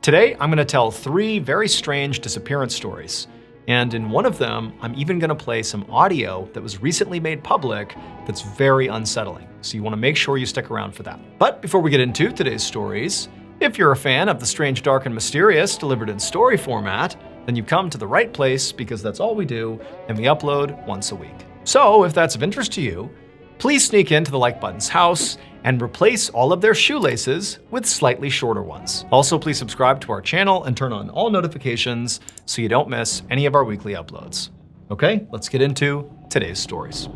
Today, I'm going to tell 3 very strange disappearance stories. And in one of them, I'm even going to play some audio that was recently made public that's very unsettling. So you want to make sure you stick around for that. But before we get into today's stories, if you're a fan of the strange, dark, and mysterious delivered in story format, then you've come to the right place because that's all we do, and we upload once a week. So if that's of interest to you, please sneak into the like button's house and replace all of their shoelaces with slightly shorter ones. Also, please subscribe to our channel and turn on all notifications so you don't miss any of our weekly uploads. Okay, let's get into today's stories.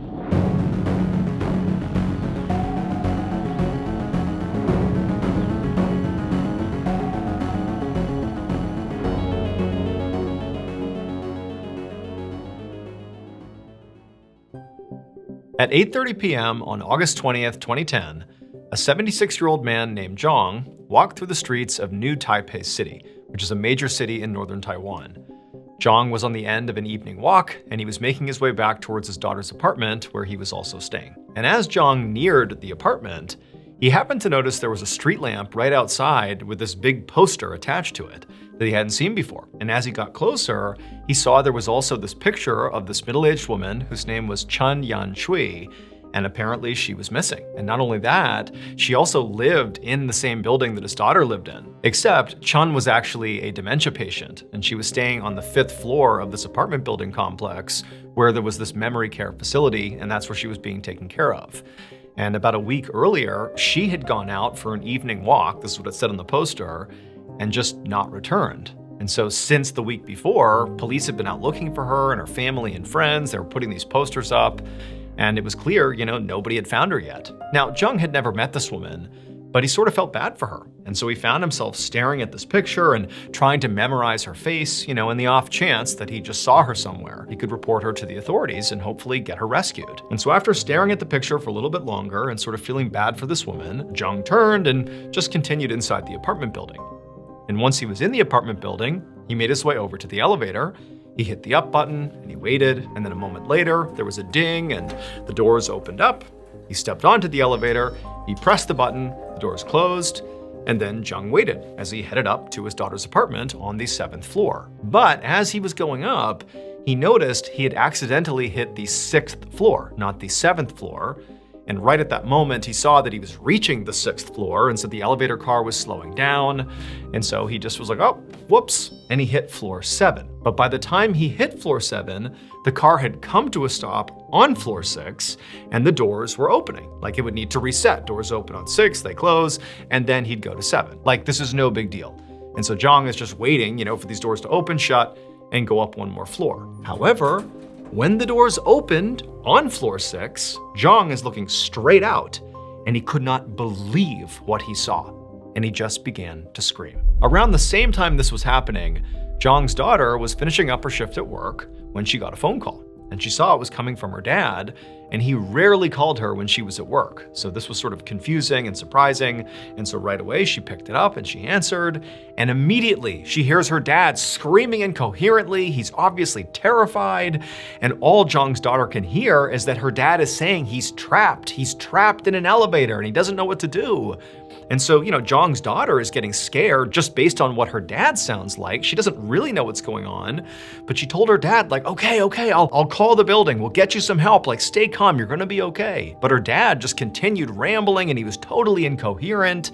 At 8:30 p.m. on August 20th, 2010, a 76-year-old man named Zhang walked through the streets of New Taipei City, which is a major city in northern Taiwan. Zhang was on the end of an evening walk, and he was making his way back towards his daughter's apartment, where he was also staying. And as Zhang neared the apartment, he happened to notice there was a street lamp right outside with this big poster attached to it that he hadn't seen before. And as he got closer, he saw there was also this picture of this middle-aged woman whose name was Chen Yanshui, and apparently she was missing. And not only that, she also lived in the same building that his daughter lived in. Except Chen was actually a dementia patient, and she was staying on the 5th floor of this apartment building complex where there was this memory care facility, and that's where she was being taken care of. And about a week earlier, she had gone out for an evening walk, this is what it said on the poster, and just not returned. And so since the week before, police had been out looking for her and her family and friends. They were putting these posters up, and it was clear, nobody had found her yet. Now, Zhang had never met this woman, but he sort of felt bad for her. And so he found himself staring at this picture and trying to memorize her face, in the off chance that he just saw her somewhere. He could report her to the authorities and hopefully get her rescued. And so after staring at the picture for a little bit longer and sort of feeling bad for this woman, Zhang turned and just continued inside the apartment building. And once he was in the apartment building, he made his way over to the elevator. He hit the up button and he waited, and then a moment later, there was a ding and the doors opened up. He stepped onto the elevator, he pressed the button, the doors closed, and then Zhang waited as he headed up to his daughter's apartment on the 7th floor. But as he was going up, he noticed he had accidentally hit the 6th floor, not the 7th floor. And right at that moment, he saw that he was reaching the 6th floor, and so the elevator car was slowing down. And so he just was like, oh, whoops, and he hit floor 7. But by the time he hit floor 7, the car had come to a stop on floor 6, and the doors were opening. Like it would need to reset. Doors open on 6, they close, and then he'd go to 7. Like this is no big deal. And so Zhang is just waiting, for these doors to open, shut, and go up one more floor. However, when the doors opened on floor 6, Zhang is looking straight out, and he could not believe what he saw, and he just began to scream. Around the same time this was happening, Zhang's daughter was finishing up her shift at work when she got a phone call, and she saw it was coming from her dad, and he rarely called her when she was at work. So this was sort of confusing and surprising, and so right away she picked it up and she answered, and immediately she hears her dad screaming incoherently. He's obviously terrified, and all Zhang's daughter can hear is that her dad is saying he's trapped in an elevator and he doesn't know what to do. And so, Zhang's daughter is getting scared just based on what her dad sounds like. She doesn't really know what's going on, but she told her dad, like, okay, I'll call the building. We'll get you some help. Like, stay calm. You're gonna be okay. But her dad just continued rambling and he was totally incoherent.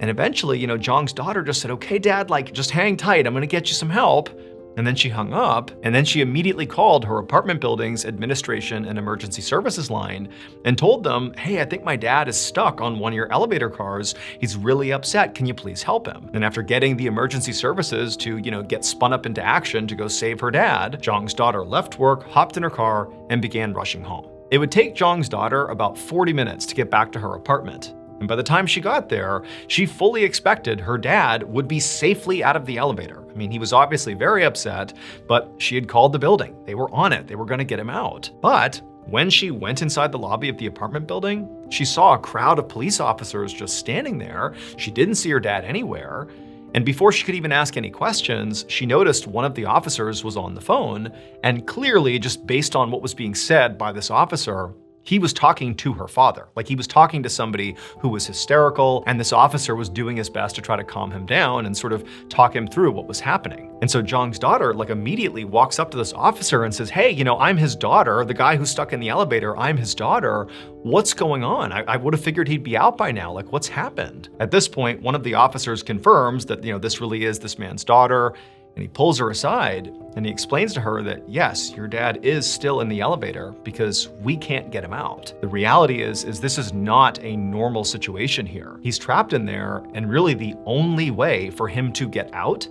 And eventually, Zhang's daughter just said, okay, Dad, like, just hang tight. I'm gonna get you some help. And then she hung up, and then she immediately called her apartment building's administration and emergency services line and told them, hey, I think my dad is stuck on one of your elevator cars. He's really upset. Can you please help him? And after getting the emergency services to, get spun up into action to go save her dad, Zhang's daughter left work, hopped in her car, and began rushing home. It would take Zhang's daughter about 40 minutes to get back to her apartment. And by the time she got there, she fully expected her dad would be safely out of the elevator. I mean, he was obviously very upset, but she had called the building. They were on it. They were going to get him out. But when she went inside the lobby of the apartment building, she saw a crowd of police officers just standing there. She didn't see her dad anywhere. And before she could even ask any questions, she noticed one of the officers was on the phone. And clearly, just based on what was being said by this officer, he was talking to her father. Like, he was talking to somebody who was hysterical, and this officer was doing his best to try to calm him down and sort of talk him through what was happening. And so Zhang's daughter, like, immediately walks up to this officer and says, hey, I'm his daughter, the guy who's stuck in the elevator, I'm his daughter. What's going on? I would have figured he'd be out by now. Like, what's happened? At this point, one of the officers confirms that, this really is this man's daughter. And he pulls her aside and he explains to her that, yes, your dad is still in the elevator because we can't get him out. The reality is this is not a normal situation here. He's trapped in there, and really the only way for him to get out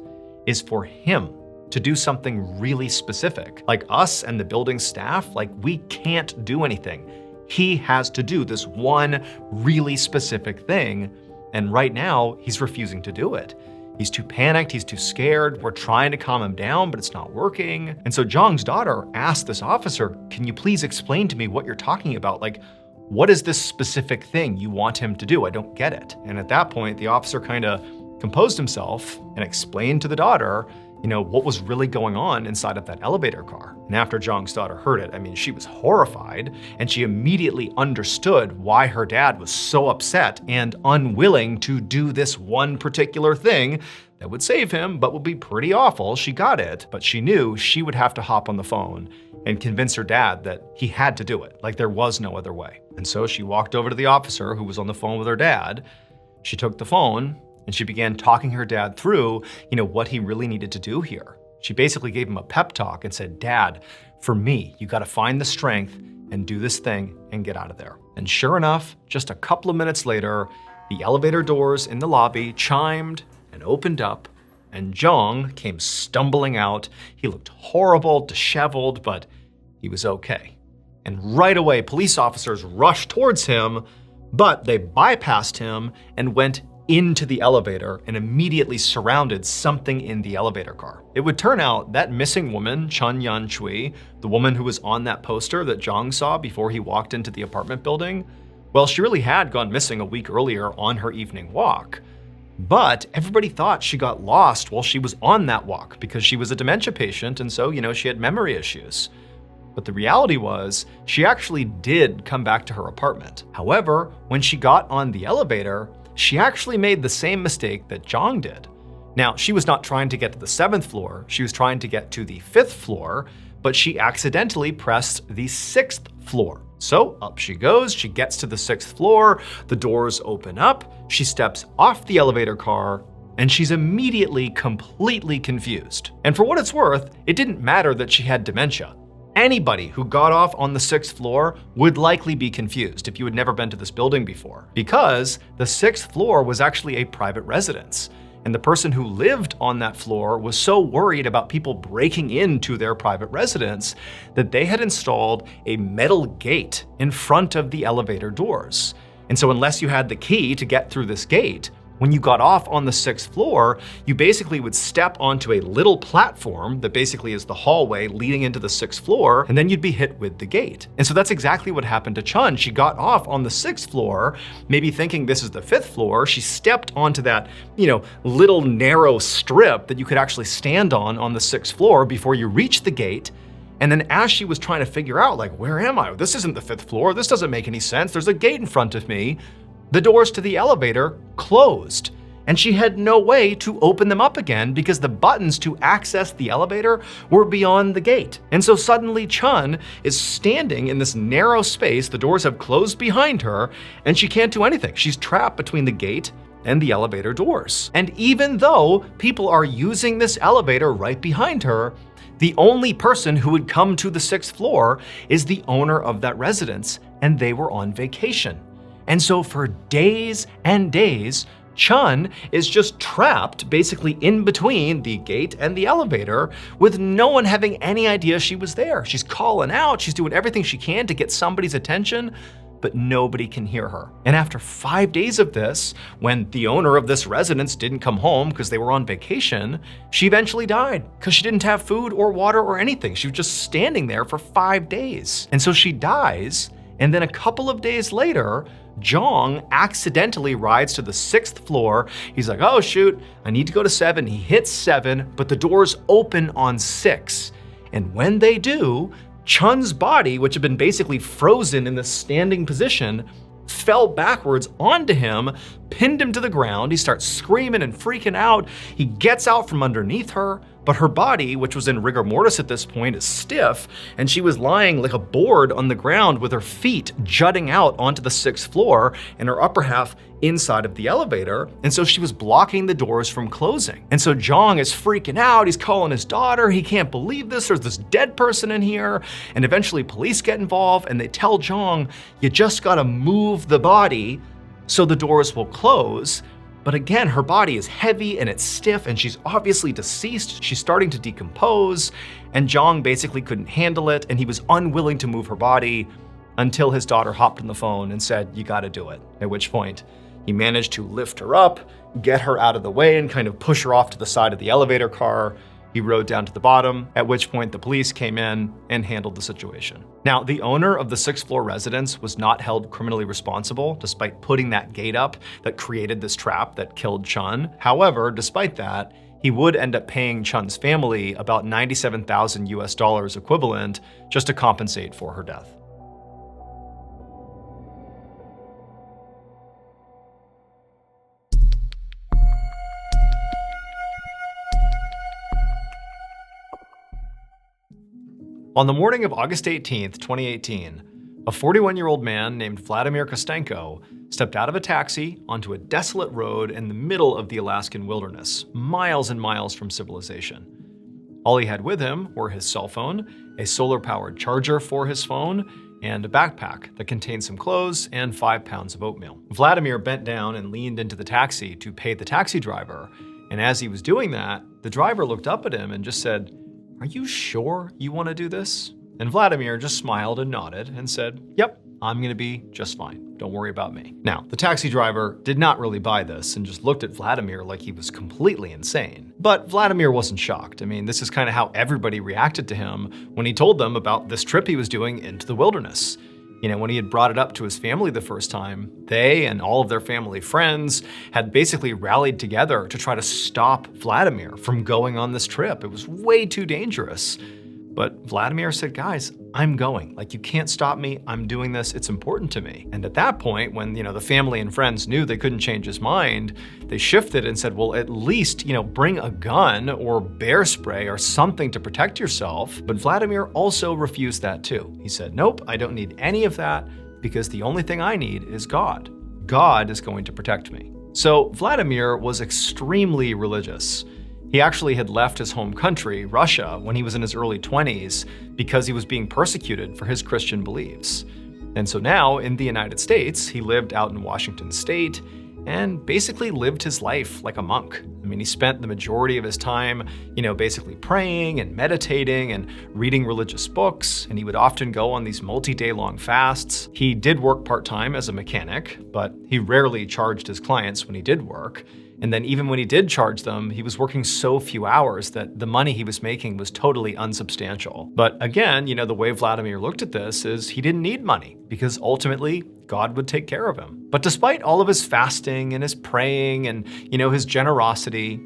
is for him to do something really specific. Like, us and the building staff, like, we can't do anything. He has to do this one really specific thing, and right now he's refusing to do it. He's too panicked, he's too scared, we're trying to calm him down, but it's not working. And so Zhang's daughter asked this officer, can you please explain to me what you're talking about? Like, what is this specific thing you want him to do? I don't get it. And at that point, the officer kind of composed himself and explained to the daughter, what was really going on inside of that elevator car. And after Zhang's daughter heard it, she was horrified, and she immediately understood why her dad was so upset and unwilling to do this one particular thing that would save him, but would be pretty awful. She got it, but she knew she would have to hop on the phone and convince her dad that he had to do it, like there was no other way. And so she walked over to the officer who was on the phone with her dad. She took the phone, and she began talking her dad through, what he really needed to do here. She basically gave him a pep talk and said, Dad, for me, you gotta find the strength and do this thing and get out of there. And sure enough, just a couple of minutes later, the elevator doors in the lobby chimed and opened up, and Zhang came stumbling out. He looked horrible, disheveled, but he was okay. And right away, police officers rushed towards him, but they bypassed him and went into the elevator and immediately surrounded something in the elevator car. It would turn out that missing woman, Chun Yan Chui, the woman who was on that poster that Zhang saw before he walked into the apartment building, well, she really had gone missing a week earlier on her evening walk. But everybody thought she got lost while she was on that walk because she was a dementia patient, and so, she had memory issues. But the reality was, she actually did come back to her apartment. However, when she got on the elevator, she actually made the same mistake that Zhang did. Now, she was not trying to get to the 7th floor, she was trying to get to the 5th floor, but she accidentally pressed the 6th floor. So up she goes, she gets to the 6th floor, the doors open up, she steps off the elevator car, and she's immediately completely confused. And for what it's worth, it didn't matter that she had dementia. Anybody who got off on the 6th floor would likely be confused if you had never been to this building before, because the 6th floor was actually a private residence. And the person who lived on that floor was so worried about people breaking into their private residence that they had installed a metal gate in front of the elevator doors. And so unless you had the key to get through this gate, when you got off on the 6th floor, you basically would step onto a little platform that basically is the hallway leading into the 6th floor, and then you'd be hit with the gate. And so that's exactly what happened to Chun. She got off on the 6th floor, maybe thinking this is the 5th floor. She stepped onto that, little narrow strip that you could actually stand on the 6th floor before you reached the gate. And then as she was trying to figure out, like, where am I? This isn't the 5th floor. This doesn't make any sense. There's a gate in front of me. The doors to the elevator closed, and she had no way to open them up again because the buttons to access the elevator were beyond the gate. And so suddenly Chun is standing in this narrow space, the doors have closed behind her, and she can't do anything. She's trapped between the gate and the elevator doors. And even though people are using this elevator right behind her, the only person who would come to the 6th floor is the owner of that residence, and they were on vacation. And so for days and days, Chun is just trapped basically in between the gate and the elevator with no one having any idea she was there. She's calling out, she's doing everything she can to get somebody's attention, but nobody can hear her. And after 5 days of this, when the owner of this residence didn't come home because they were on vacation, she eventually died because she didn't have food or water or anything. She was just standing there for 5 days. And so she dies, and then a couple of days later, Zhang accidentally rides to the 6th floor. He's like, oh shoot, I need to go to 7. He hits 7, but the doors open on 6. And when they do, Chun's body, which had been basically frozen in this standing position, fell backwards onto him, pinned him to the ground. He starts screaming and freaking out. He gets out from underneath her, but her body, which was in rigor mortis at this point, is stiff, and she was lying like a board on the ground with her feet jutting out onto the 6th floor and her upper half inside of the elevator, and so she was blocking the doors from closing. And so Jong is freaking out. He's calling his daughter. He can't believe this. There's this dead person in here. And eventually police get involved and they tell Jong, you just gotta move the body so the doors will close. But again, her body is heavy and it's stiff and she's obviously deceased. She's starting to decompose, and Jong basically couldn't handle it, and he was unwilling to move her body until his daughter hopped on the phone and said, you gotta do it. At which point he managed to lift her up, get her out of the way, and kind of push her off to the side of the elevator car. He rode down to the bottom, at which point the police came in and handled the situation. Now, the owner of the 6th floor residence was not held criminally responsible, despite putting that gate up that created this trap that killed Chun. However, despite that, he would end up paying Chun's family about $97,000 US equivalent just to compensate for her death. On the morning of August 18, 2018, a 41-year-old man named Vladimir Kostenko stepped out of a taxi onto a desolate road in the middle of the Alaskan wilderness, miles and miles from civilization. All he had with him were his cell phone, a solar-powered charger for his phone, and a backpack that contained some clothes and 5 pounds of oatmeal. Vladimir bent down and leaned into the taxi to pay the taxi driver, and as he was doing that, the driver looked up at him and just said, "Are you sure you want to do this?" And Vladimir just smiled and nodded and said, "Yep, I'm gonna be just fine. Don't worry about me." Now, the taxi driver did not really buy this and just looked at Vladimir like he was completely insane. But Vladimir wasn't shocked. I mean, this is kind of how everybody reacted to him when he told them about this trip he was doing into the wilderness. You know, when he had brought it up to his family the first time, they and all of their family friends had basically rallied together to try to stop Vladimir from going on this trip. It was way too dangerous. But Vladimir said, "Guys, I'm going. Like, you can't stop me. I'm doing this. It's important to me." And at that point, when, the family and friends knew they couldn't change his mind, they shifted and said, well, at least, bring a gun or bear spray or something to protect yourself. But Vladimir also refused that too. He said, "Nope, I don't need any of that because the only thing I need is God. God is going to protect me." So Vladimir was extremely religious. He actually had left his home country, Russia, when he was in his early 20s because he was being persecuted for his Christian beliefs. And so now, in the United States, he lived out in Washington State and basically lived his life like a monk. I mean, he spent the majority of his time, basically praying and meditating and reading religious books, and he would often go on these multi-day long fasts. He did work part-time as a mechanic, but he rarely charged his clients when he did work. And then even when he did charge them, he was working so few hours that the money he was making was totally unsubstantial. But again, the way Vladimir looked at this is he didn't need money because ultimately God would take care of him. But despite all of his fasting and his praying and, his generosity,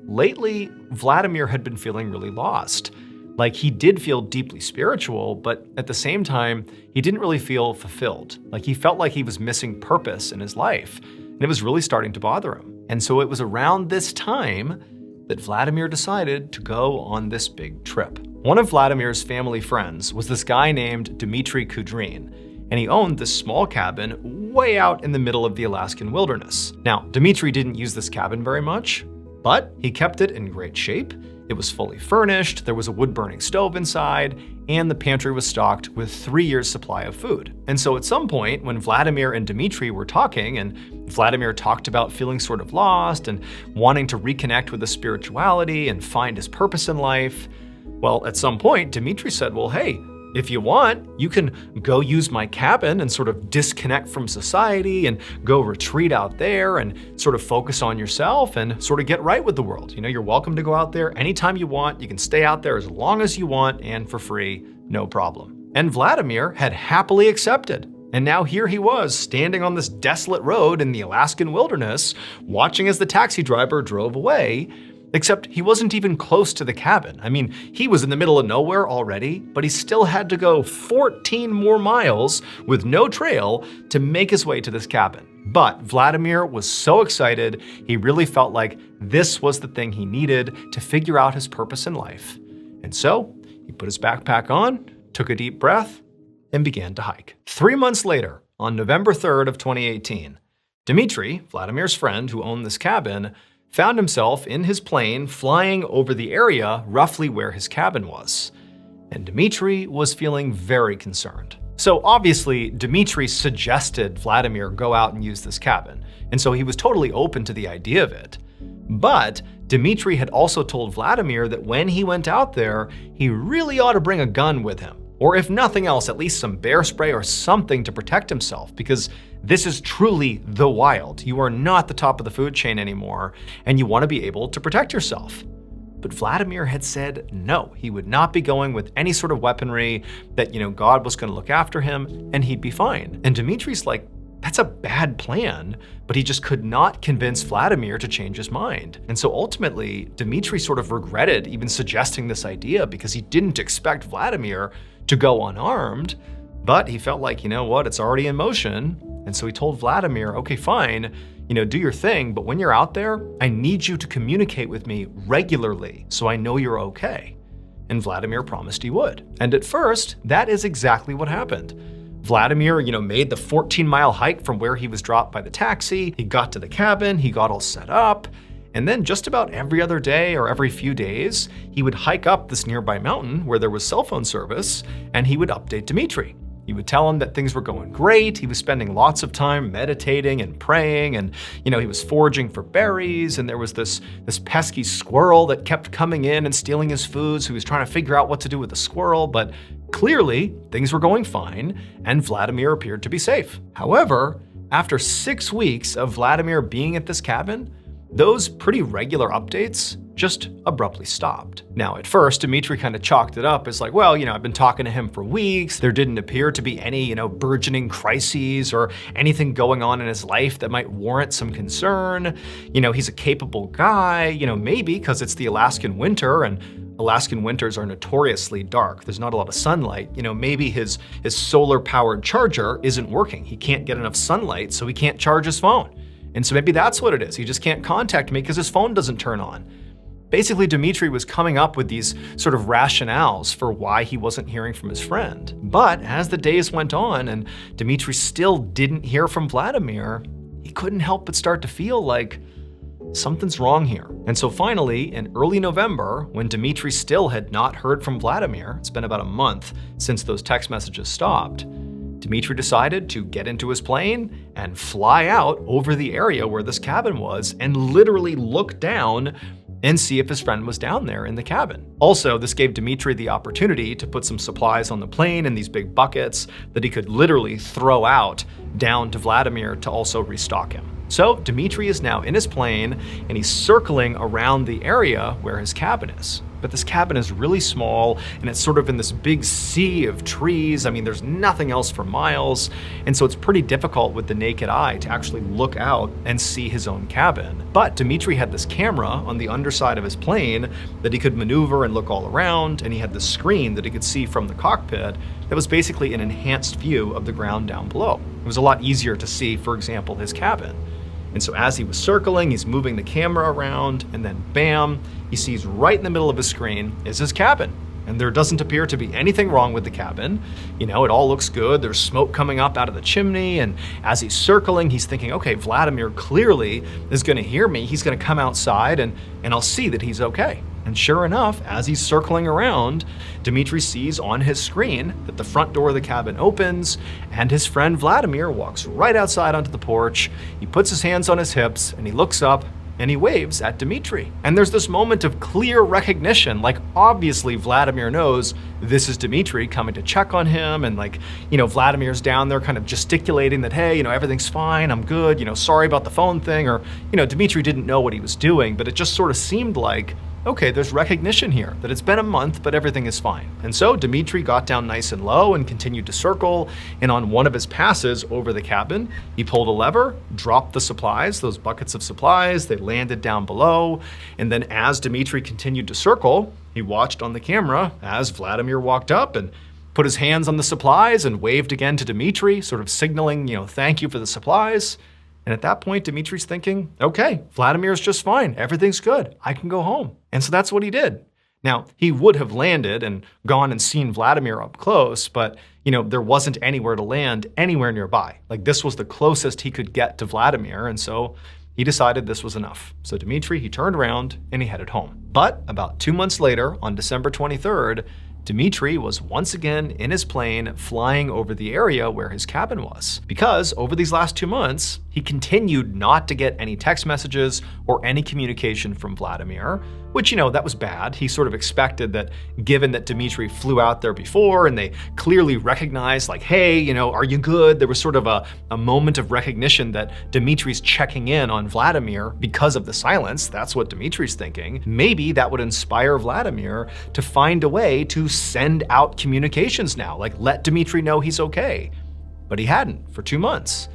lately Vladimir had been feeling really lost. Like, he did feel deeply spiritual, but at the same time, he didn't really feel fulfilled. Like, he felt like he was missing purpose in his life, and it was really starting to bother him. And so it was around this time that Vladimir decided to go on this big trip. One of Vladimir's family friends was this guy named Dmitry Kudrin, and he owned this small cabin way out in the middle of the Alaskan wilderness. Now, Dmitry didn't use this cabin very much, but he kept it in great shape. It was fully furnished, there was a wood-burning stove inside, and the pantry was stocked with 3 years' supply of food. And so at some point, when Vladimir and Dmitry were talking, and Vladimir talked about feeling sort of lost and wanting to reconnect with his spirituality and find his purpose in life, well, at some point, Dmitry said, well, hey, if you want, you can go use my cabin and sort of disconnect from society and go retreat out there and sort of focus on yourself and sort of get right with the world. You're welcome to go out there anytime you want. You can stay out there as long as you want and for free, no problem. And Vladimir had happily accepted. And now here he was, standing on this desolate road in the Alaskan wilderness, watching as the taxi driver drove away. Except he wasn't even close to the cabin. I mean, he was in the middle of nowhere already, but he still had to go 14 more miles with no trail to make his way to this cabin. But Vladimir was so excited, he really felt like this was the thing he needed to figure out his purpose in life. And so he put his backpack on, took a deep breath, and began to hike. 3 months later, on November 3rd of 2018, Dmitry, Vladimir's friend who owned this cabin, found himself in his plane flying over the area roughly where his cabin was. And Dmitry was feeling very concerned. So obviously, Dmitry suggested Vladimir go out and use this cabin, and so he was totally open to the idea of it. But Dmitry had also told Vladimir that when he went out there, he really ought to bring a gun with him. Or if nothing else, at least some bear spray or something to protect himself, because this is truly the wild. You are not the top of the food chain anymore, and you want to be able to protect yourself. But Vladimir had said no, he would not be going with any sort of weaponry, that, God was going to look after him and he'd be fine. And Dmitry's like, that's a bad plan, but he just could not convince Vladimir to change his mind. And so ultimately, Dmitry sort of regretted even suggesting this idea because he didn't expect Vladimir to go unarmed, but he felt like, it's already in motion. And so he told Vladimir, okay, fine, do your thing, but when you're out there, I need you to communicate with me regularly so I know you're okay. And Vladimir promised he would. And at first, that is exactly what happened. Vladimir, made the 14-mile hike from where he was dropped by the taxi. He got to the cabin, he got all set up, and then just about every other day or every few days, he would hike up this nearby mountain where there was cell phone service, and he would update Dmitry. He would tell him that things were going great. He was spending lots of time meditating and praying, and he was foraging for berries, and there was this pesky squirrel that kept coming in and stealing his food, so he was trying to figure out what to do with the squirrel, but clearly things were going fine, and Vladimir appeared to be safe. However, after 6 weeks of Vladimir being at this cabin, those pretty regular updates just abruptly stopped. Now, at first, Dmitry kind of chalked it up as like, well, I've been talking to him for weeks. There didn't appear to be any, burgeoning crises or anything going on in his life that might warrant some concern. He's a capable guy, maybe because it's the Alaskan winter and Alaskan winters are notoriously dark. There's not a lot of sunlight. Maybe his solar-powered charger isn't working. He can't get enough sunlight, so he can't charge his phone. And so maybe that's what it is. He just can't contact me because his phone doesn't turn on. Basically, Dmitry was coming up with these sort of rationales for why he wasn't hearing from his friend. But as the days went on and Dmitry still didn't hear from Vladimir, he couldn't help but start to feel like something's wrong here. And so finally, in early November, when Dmitry still had not heard from Vladimir, it's been about a month since those text messages stopped, Dmitry decided to get into his plane and fly out over the area where this cabin was and literally look down and see if his friend was down there in the cabin. Also, this gave Dmitry the opportunity to put some supplies on the plane in these big buckets that he could literally throw out down to Vladimir to also restock him. So Dmitry is now in his plane and he's circling around the area where his cabin is. But this cabin is really small and it's sort of in this big sea of trees. I mean, there's nothing else for miles. And so it's pretty difficult with the naked eye to actually look out and see his own cabin. But Dmitry had this camera on the underside of his plane that he could maneuver and look all around. And he had this screen that he could see from the cockpit that was basically an enhanced view of the ground down below. It was a lot easier to see, for example, his cabin. And so as he was circling, he's moving the camera around, and then bam, he sees right in the middle of his screen is his cabin. And there doesn't appear to be anything wrong with the cabin. It all looks good. There's smoke coming up out of the chimney. And as he's circling, he's thinking, okay, Vladimir clearly is going to hear me. He's going to come outside and I'll see that he's okay. And sure enough, as he's circling around, Dmitry sees on his screen that the front door of the cabin opens and his friend Vladimir walks right outside onto the porch. He puts his hands on his hips and he looks up and he waves at Dmitry. And there's this moment of clear recognition, like obviously Vladimir knows this is Dmitry coming to check on him, and Vladimir's down there kind of gesticulating that, hey, everything's fine, I'm good, sorry about the phone thing, or, Dmitry didn't know what he was doing, but it just sort of seemed like okay, there's recognition here, that it's been a month, but everything is fine. And so Dmitri got down nice and low and continued to circle, and on one of his passes over the cabin, he pulled a lever, dropped the supplies, those buckets of supplies, they landed down below, and then as Dmitri continued to circle, he watched on the camera as Vladimir walked up and put his hands on the supplies and waved again to Dmitri, sort of signaling, thank you for the supplies. And at that point, Dmitri's thinking, okay, Vladimir's just fine. Everything's good. I can go home. And so that's what he did. Now, he would have landed and gone and seen Vladimir up close, but there wasn't anywhere to land anywhere nearby. Like, this was the closest he could get to Vladimir, and so he decided this was enough. So Dmitri, he turned around and he headed home. But about 2 months later, on December 23rd, Dmitri was once again in his plane flying over the area where his cabin was. Because over these last 2 months, he continued not to get any text messages or any communication from Vladimir, which, that was bad. He sort of expected that, given that Dmitri flew out there before and they clearly recognized, like, hey, are you good? There was sort of a moment of recognition that Dmitri's checking in on Vladimir because of the silence. That's what Dmitri's thinking. Maybe that would inspire Vladimir to find a way to send out communications now, like let Dmitri know he's okay. But he hadn't for 2 months.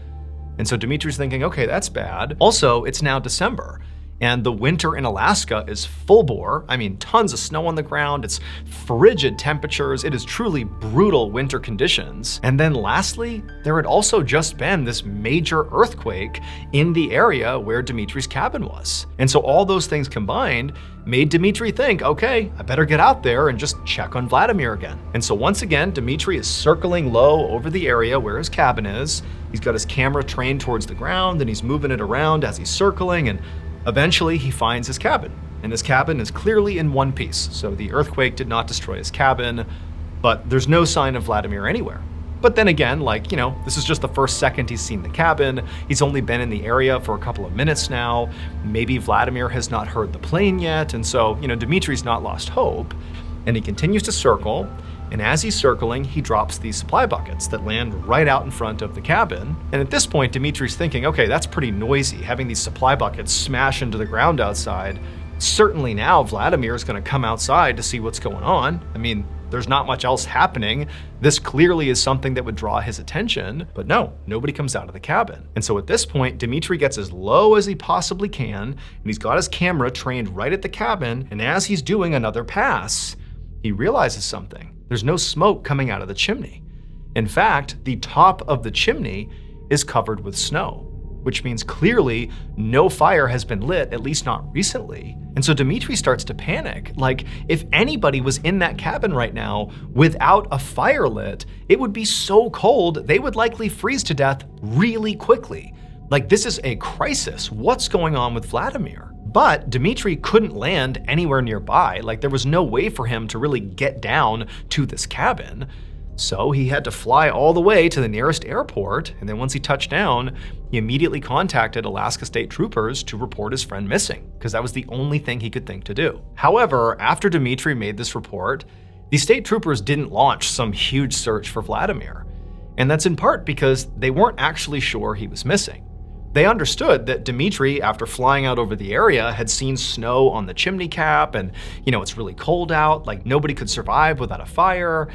And so Dmitri's thinking, okay, that's bad. Also, it's now December, and the winter in Alaska is full bore. I mean, tons of snow on the ground. It's frigid temperatures. It is truly brutal winter conditions. And then lastly, there had also just been this major earthquake in the area where Dmitri's cabin was. And so all those things combined made Dmitri think, okay, I better get out there and just check on Vladimir again. And so once again, Dmitri is circling low over the area where his cabin is. He's got his camera trained towards the ground and he's moving it around as he's circling, and eventually he finds his cabin. And his cabin is clearly in one piece. So the earthquake did not destroy his cabin, but there's no sign of Vladimir anywhere. But then again, this is just the first second he's seen the cabin. He's only been in the area for a couple of minutes now. Maybe Vladimir has not heard the plane yet. And so, Dmitri's not lost hope. And he continues to circle. And as he's circling, he drops these supply buckets that land right out in front of the cabin. And at this point, Dmitri's thinking, okay, that's pretty noisy, having these supply buckets smash into the ground outside. Certainly now Vladimir is going to come outside to see what's going on. I mean, there's not much else happening. This clearly is something that would draw his attention, but no, nobody comes out of the cabin. And so at this point, Dmitri gets as low as he possibly can, and he's got his camera trained right at the cabin, and as he's doing another pass, he realizes something. There's no smoke coming out of the chimney. In fact, the top of the chimney is covered with snow, which means clearly no fire has been lit, at least not recently. And so Dmitri starts to panic. Like, if anybody was in that cabin right now without a fire lit, it would be so cold, they would likely freeze to death really quickly. Like, this is a crisis. What's going on with Vladimir? But Dmitri couldn't land anywhere nearby. Like, there was no way for him to really get down to this cabin. So he had to fly all the way to the nearest airport, and then once he touched down, he immediately contacted Alaska State Troopers to report his friend missing, because that was the only thing he could think to do. However, after Dmitri made this report, the state troopers didn't launch some huge search for Vladimir. And that's in part because they weren't actually sure he was missing. They understood that Dmitri, after flying out over the area, had seen snow on the chimney cap, and, it's really cold out, like nobody could survive without a fire.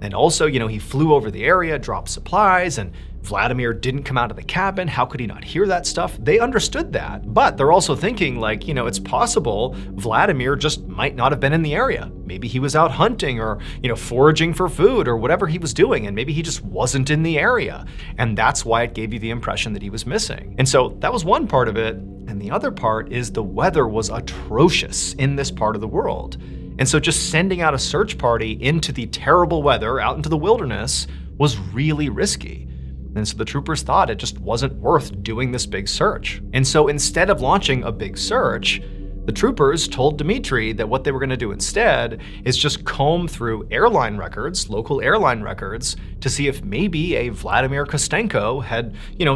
And also, he flew over the area, dropped supplies, and Vladimir didn't come out of the cabin. How could he not hear that stuff? They understood that. But they're also thinking, it's possible Vladimir just might not have been in the area. Maybe he was out hunting or, foraging for food or whatever he was doing, and maybe he just wasn't in the area. And that's why it gave you the impression that he was missing. And so that was one part of it. And the other part is the weather was atrocious in this part of the world. And so just sending out a search party into the terrible weather out into the wilderness was really risky. And so the troopers thought it just wasn't worth doing this big search. And so instead of launching a big search, the troopers told Dmitri that what they were going to do instead is just comb through airline records, local airline records, to see if maybe a Vladimir Kostenko had,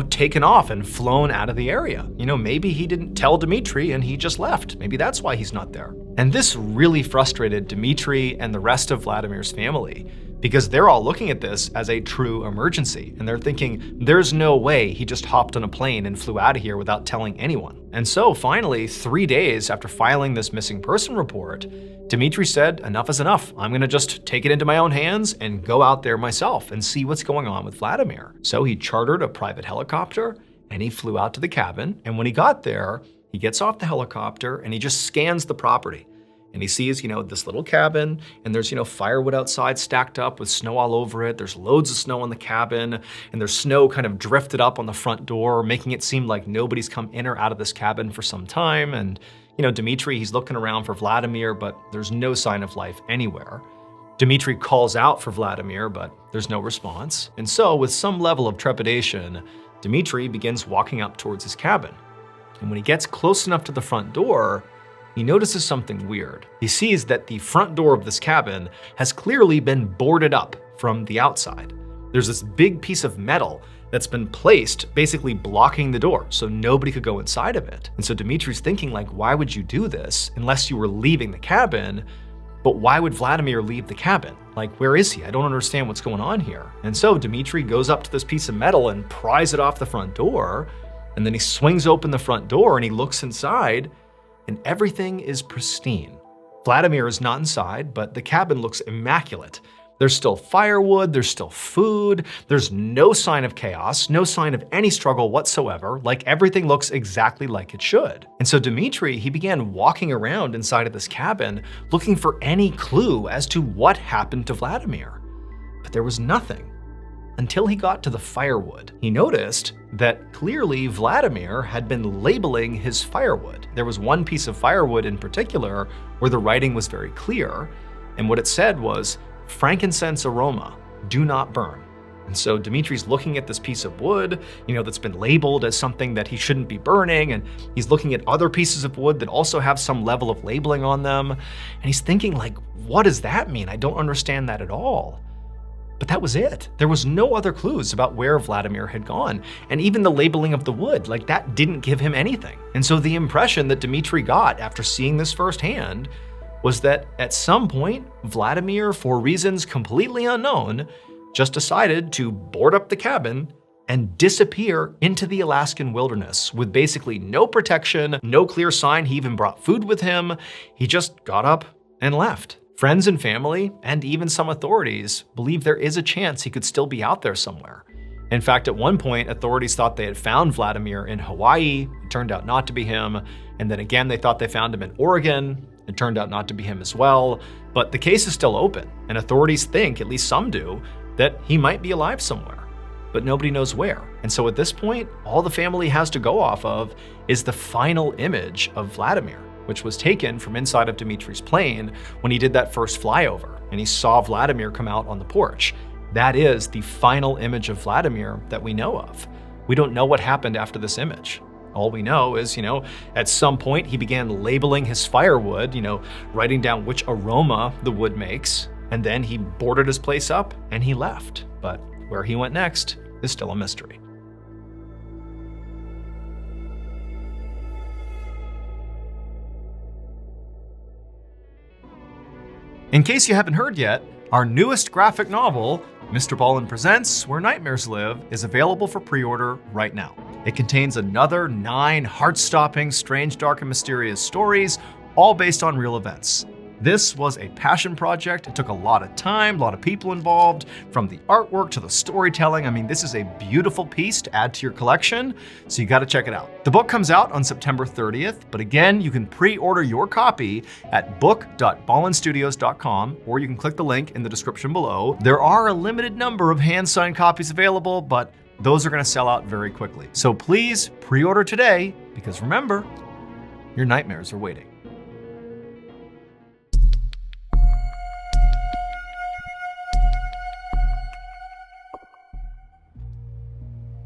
taken off and flown out of the area. Maybe he didn't tell Dmitri and he just left. Maybe that's why he's not there. And this really frustrated Dmitri and the rest of Vladimir's family, because they're all looking at this as a true emergency. And they're thinking, there's no way he just hopped on a plane and flew out of here without telling anyone. And so finally, 3 days after filing this missing person report, Dmitry said, enough is enough. I'm gonna just take it into my own hands and go out there myself and see what's going on with Vladimir. So he chartered a private helicopter and he flew out to the cabin. And when he got there, he gets off the helicopter and he just scans the property. And he sees, this little cabin, and there's, firewood outside stacked up with snow all over it. There's loads of snow in the cabin, and there's snow kind of drifted up on the front door, making it seem like nobody's come in or out of this cabin for some time. And, Dmitry, he's looking around for Vladimir, but there's no sign of life anywhere. Dmitry calls out for Vladimir, but there's no response. And so, with some level of trepidation, Dmitry begins walking up towards his cabin. And when he gets close enough to the front door, he notices something weird. He sees that the front door of this cabin has clearly been boarded up from the outside. There's this big piece of metal that's been placed, basically blocking the door, so nobody could go inside of it. And so Dmitry's thinking, why would you do this unless you were leaving the cabin? But why would Vladimir leave the cabin? Where is he? I don't understand what's going on here. And so Dmitry goes up to this piece of metal and pries it off the front door, and then he swings open the front door and he looks inside, and everything is pristine. Vladimir is not inside, but the cabin looks immaculate. There's still firewood, there's still food, there's no sign of chaos, no sign of any struggle whatsoever, everything looks exactly like it should. And so Dmitry, he began walking around inside of this cabin, looking for any clue as to what happened to Vladimir. But there was nothing. Until he got to the firewood. He noticed that clearly Vladimir had been labeling his firewood. There was one piece of firewood in particular where the writing was very clear, and what it said was, frankincense aroma, do not burn. And so Dmitry's looking at this piece of wood, that's been labeled as something that he shouldn't be burning, and he's looking at other pieces of wood that also have some level of labeling on them, and he's thinking, what does that mean? I don't understand that at all. But that was it. There was no other clues about where Vladimir had gone. And even the labeling of the wood, that didn't give him anything. And so the impression that Dmitry got after seeing this firsthand was that at some point, Vladimir, for reasons completely unknown, just decided to board up the cabin and disappear into the Alaskan wilderness with basically no protection, no clear sign he even brought food with him. He just got up and left. Friends and family, and even some authorities, believe there is a chance he could still be out there somewhere. In fact, at one point, authorities thought they had found Vladimir in Hawaii. It turned out not to be him. And then again, they thought they found him in Oregon. It turned out not to be him as well. But the case is still open, and authorities think, at least some do, that he might be alive somewhere. But nobody knows where. And so at this point, all the family has to go off of is the final image of Vladimir, which was taken from inside of Dmitry's plane when he did that first flyover, and he saw Vladimir come out on the porch. That is the final image of Vladimir that we know of. We don't know what happened after this image. All we know is, at some point he began labeling his firewood, writing down which aroma the wood makes, and then he boarded his place up and he left. But where he went next is still a mystery. In case you haven't heard yet, our newest graphic novel, Mr. Ballin Presents Where Nightmares Live, is available for pre-order right now. It contains another 9 heart-stopping, strange, dark, and mysterious stories, all based on real events. This was a passion project. It took a lot of time, a lot of people involved, from the artwork to the storytelling. I mean, this is a beautiful piece to add to your collection, so you gotta check it out. The book comes out on September 30th, but again, you can pre-order your copy at book.ballinstudios.com, or you can click the link in the description below. There are a limited number of hand-signed copies available, but those are gonna sell out very quickly. So please pre-order today, because remember, your nightmares are waiting.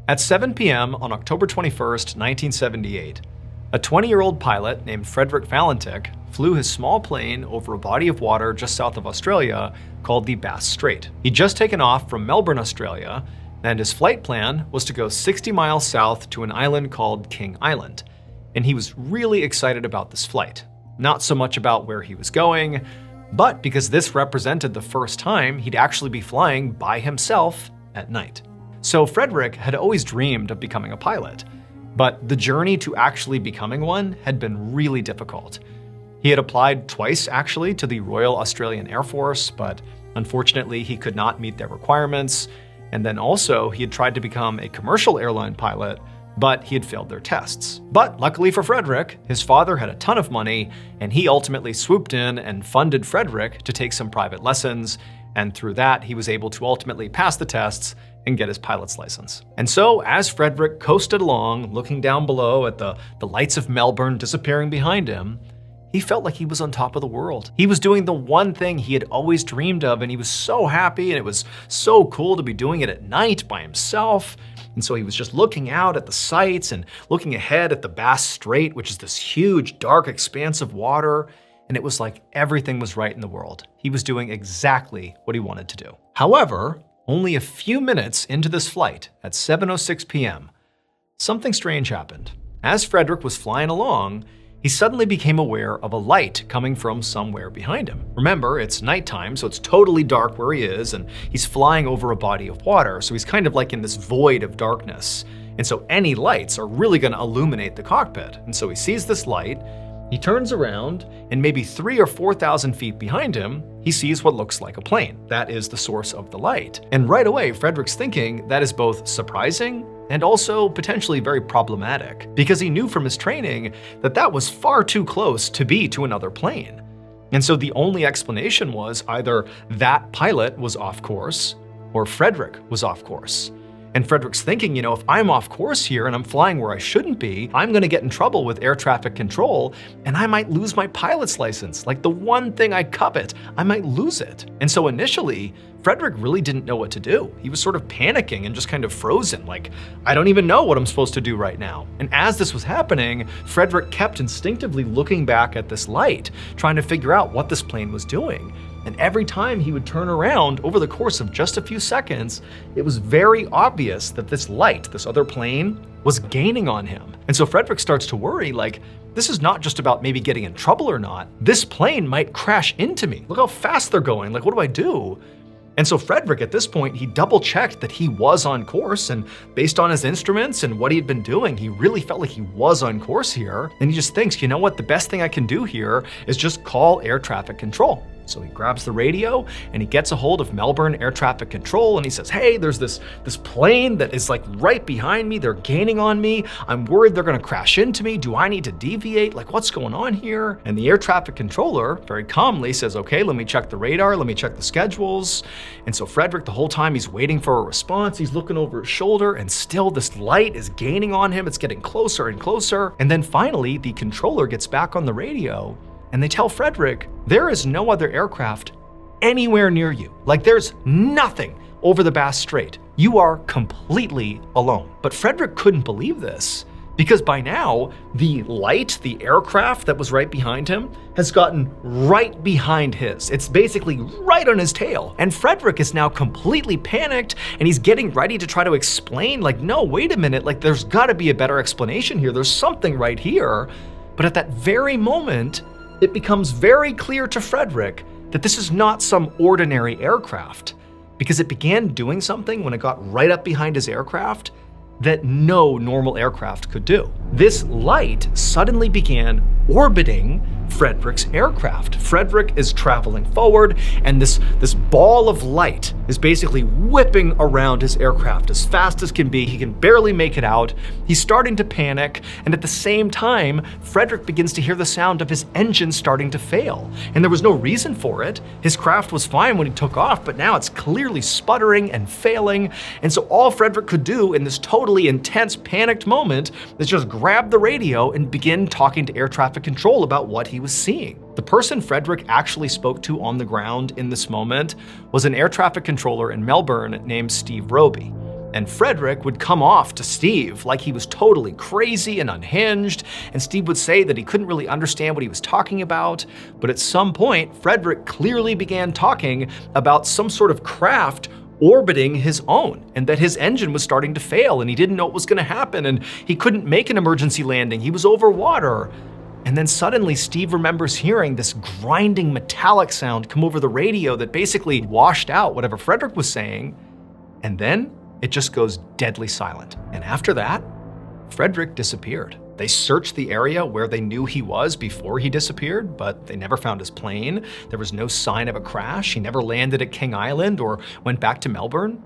At 7 p.m. on October 21st, 1978, a 20-year-old pilot named Frederick Valentik flew his small plane over a body of water just south of Australia called the Bass Strait. He'd just taken off from Melbourne, Australia, and his flight plan was to go 60 miles south to an island called King Island. And he was really excited about this flight. Not so much about where he was going, but because this represented the first time he'd actually be flying by himself at night. So Frederick had always dreamed of becoming a pilot, but the journey to actually becoming one had been really difficult. He had applied twice, actually, to the Royal Australian Air Force, but unfortunately he could not meet their requirements. And then also, he had tried to become a commercial airline pilot, but he had failed their tests. But luckily for Frederick, his father had a ton of money, and he ultimately swooped in and funded Frederick to take some private lessons, and through that, he was able to ultimately pass the tests and get his pilot's license. And so, as Frederick coasted along, looking down below at the lights of Melbourne disappearing behind him, he felt like he was on top of the world. He was doing the one thing he had always dreamed of, and he was so happy, and it was so cool to be doing it at night by himself. And so he was just looking out at the sights and looking ahead at the Bass Strait, which is this huge, dark expanse of water. And it was like everything was right in the world. He was doing exactly what he wanted to do. However, only a few minutes into this flight, at 7:06 p.m., something strange happened. As Frederick was flying along, he suddenly became aware of a light coming from somewhere behind him. Remember, it's nighttime, so it's totally dark where he is, and he's flying over a body of water, so he's kind of like in this void of darkness. And so any lights are really gonna illuminate the cockpit. And so he sees this light, he turns around, and maybe 3,000 or 4,000 feet behind him, he sees what looks like a plane. That is the source of the light. And right away, Frederick's thinking that is both surprising and also potentially very problematic, because he knew from his training that that was far too close to be to another plane. And so the only explanation was either that pilot was off course or Frederick was off course. And Frederick's thinking, if I'm off course here and I'm flying where I shouldn't be, I'm gonna get in trouble with air traffic control and I might lose my pilot's license. Like the one thing I covet, I might lose it. And so initially, Frederick really didn't know what to do. He was sort of panicking and just kind of frozen, like, I don't even know what I'm supposed to do right now. And as this was happening, Frederick kept instinctively looking back at this light, trying to figure out what this plane was doing. And every time he would turn around over the course of just a few seconds, it was very obvious that this light, this other plane, was gaining on him. And so Frederick starts to worry, like, this is not just about maybe getting in trouble or not. This plane might crash into me. Look how fast they're going. Like, what do I do? And so Frederick, at this point, he double-checked that he was on course, and based on his instruments and what he had been doing, he really felt like he was on course here. And he just thinks, you know what, the best thing I can do here is just call air traffic control. So he grabs the radio and he gets a hold of Melbourne Air Traffic Control and he says, hey, there's this plane that is like right behind me. They're gaining on me. I'm worried they're gonna crash into me. Do I need to deviate? Like, what's going on here? And the air traffic controller very calmly says, okay, let me check the radar. Let me check the schedules. And so Frederick, the whole time he's waiting for a response, he's looking over his shoulder and still this light is gaining on him. It's getting closer and closer. And then finally the controller gets back on the radio and they tell Frederick, there is no other aircraft anywhere near you. Like, there's nothing over the Bass Strait. You are completely alone. But Frederick couldn't believe this because by now, the light, the aircraft that was right behind him, has gotten right behind his. It's basically right on his tail. And Frederick is now completely panicked and he's getting ready to try to explain, like, no, wait a minute, like, there's gotta be a better explanation here. There's something right here. But at that very moment, it becomes very clear to Frederick that this is not some ordinary aircraft, because it began doing something when it got right up behind his aircraft that no normal aircraft could do. This light suddenly began orbiting Frederick's aircraft. Frederick is traveling forward, and this ball of light is basically whipping around his aircraft as fast as can be. He can barely make it out. He's starting to panic, and at the same time, Frederick begins to hear the sound of his engine starting to fail. And there was no reason for it. His craft was fine when he took off, but now it's clearly sputtering and failing. And so all Frederick could do in this totally intense, panicked moment is just grab the radio and begin talking to air traffic control about what he was seeing. The person Frederick actually spoke to on the ground in this moment was an air traffic controller in Melbourne named Steve Roby. And Frederick would come off to Steve like he was totally crazy and unhinged, and Steve would say that he couldn't really understand what he was talking about. But at some point, Frederick clearly began talking about some sort of craft orbiting his own, and that his engine was starting to fail and he didn't know what was going to happen and he couldn't make an emergency landing. He was over water. And then suddenly Steve remembers hearing this grinding metallic sound come over the radio that basically washed out whatever Frederick was saying. And then it just goes deadly silent. And after that, Frederick disappeared. They searched the area where they knew he was before he disappeared, but they never found his plane. There was no sign of a crash. He never landed at King Island or went back to Melbourne.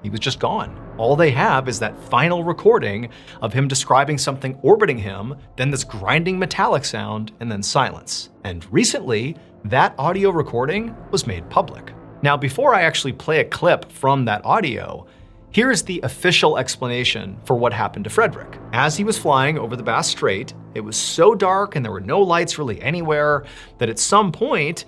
He was just gone. All they have is that final recording of him describing something orbiting him, then this grinding metallic sound, and then silence. And recently, that audio recording was made public. Now, before I actually play a clip from that audio, here's the official explanation for what happened to Frederick. As he was flying over the Bass Strait, it was so dark and there were no lights really anywhere that at some point,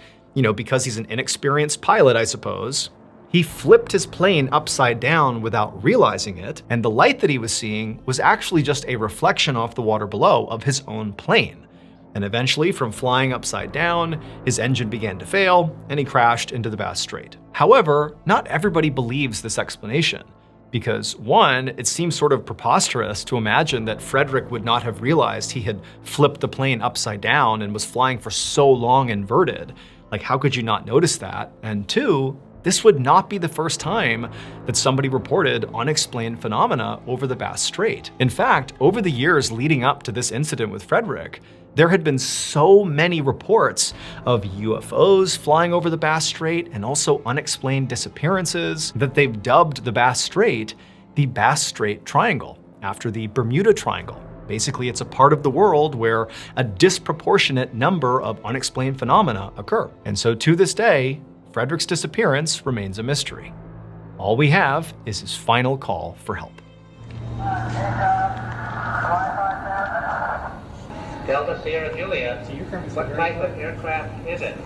because he's an inexperienced pilot, I suppose, he flipped his plane upside down without realizing it, and the light that he was seeing was actually just a reflection off the water below of his own plane. And eventually, from flying upside down, his engine began to fail, and he crashed into the Bass Strait. However, not everybody believes this explanation, because one, it seems sort of preposterous to imagine that Frederick would not have realized he had flipped the plane upside down and was flying for so long inverted. Like, how could you not notice that? And two, this would not be the first time that somebody reported unexplained phenomena over the Bass Strait. In fact, over the years leading up to this incident with Frederick, there had been so many reports of UFOs flying over the Bass Strait and also unexplained disappearances that they've dubbed the Bass Strait the Bass Strait Triangle, after the Bermuda Triangle. Basically, it's a part of the world where a disproportionate number of unexplained phenomena occur. And so to this day, Frederick's disappearance remains a mystery. All we have is his final call for help. Delta Sierra Juliet, what type of aircraft is it?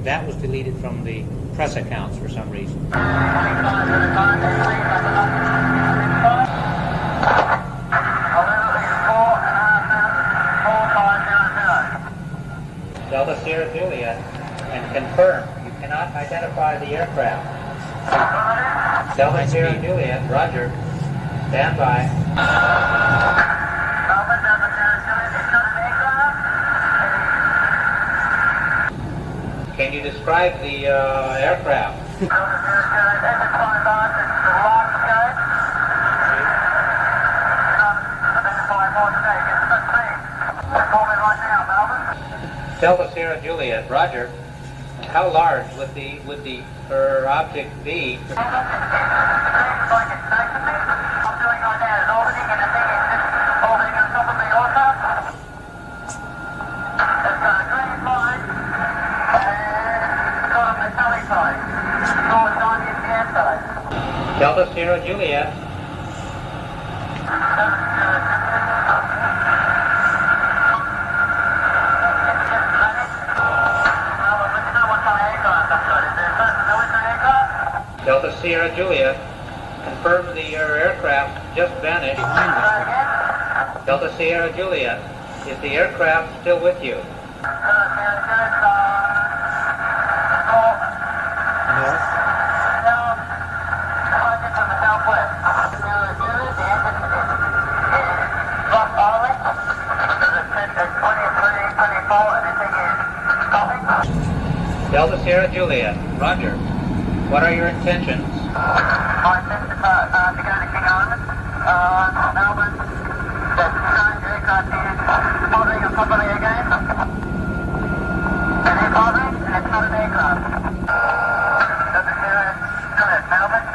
That was deleted from the press accounts for some reason. Delta Sierra Juliet, and confirm you cannot identify the aircraft. Delta Sierra Juliet, roger. Stand by. Can you describe the aircraft? Delta Sierra Juliet, roger. How large would the object be? Delta Sierra Juliet. Delta Sierra Juliet, confirm the aircraft just vanished. Delta Sierra Juliet, is the aircraft still with you? Delta Sierra Juliet, roger. What are your intentions? My intentions are to go to King Island, Melbourne. The strange aircraft is hovering on top of me again. And it's hovering, and it's not an aircraft. Delta Sierra Juliet, Melbourne.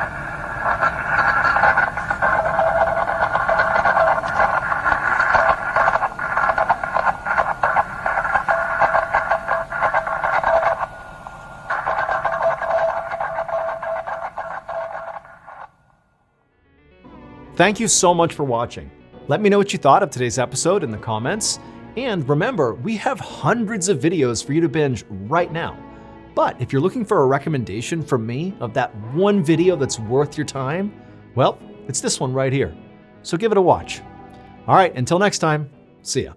thank you so much for watching. Let me know what you thought of today's episode in the comments. And remember, we have hundreds of videos for you to binge right now. But if you're looking for a recommendation from me of that one video that's worth your time, well, it's this one right here. So give it a watch. All right, until next time, see ya.